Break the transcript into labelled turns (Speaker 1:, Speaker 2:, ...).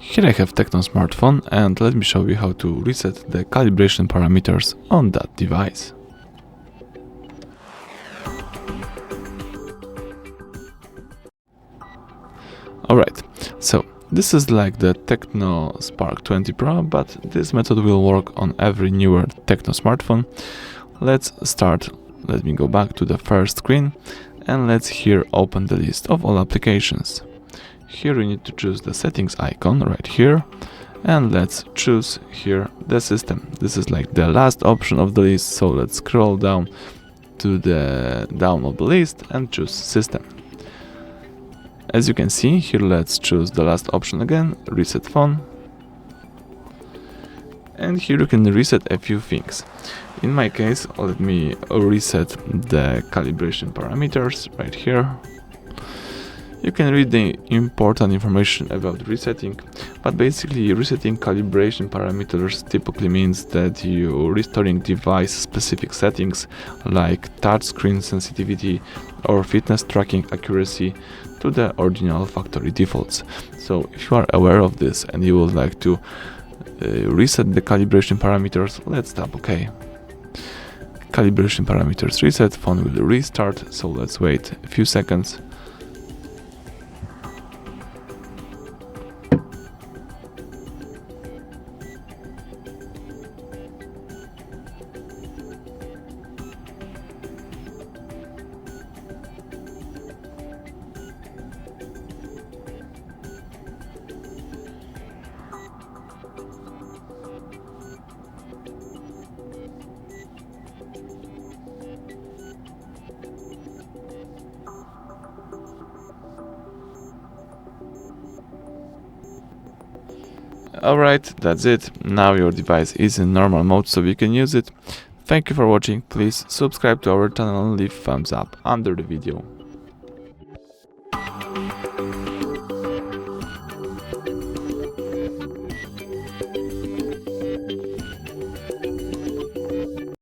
Speaker 1: Here I have TECNO smartphone, and let me show you how to reset the calibration parameters on that device. Alright, so this is like the TECNO Spark 20 Pro, but this method will work on every newer TECNO smartphone. Let's start. Let me go back to the first screen, and let's here open the list of all applications. Here you need to choose the settings icon right here, and let's choose here the system. This is like the last option of the list, so let's scroll down to the down of the list and choose system. As you can see here, let's choose the last option again, reset phone, and here you can reset a few things. In my case, let me reset the calibration parameters right here. You can read the important information about resetting, but basically resetting calibration parameters typically means that you're restoring device-specific settings like touchscreen sensitivity or fitness tracking accuracy to the original factory defaults. So if you are aware of this and you would like to reset the calibration parameters, let's tap OK. Calibration parameters reset, phone will restart, so let's wait a few seconds. Alright, that's it. Now your device is in normal mode, so you can use it. Thank you for watching. Please subscribe to our channel and leave thumbs up under the video.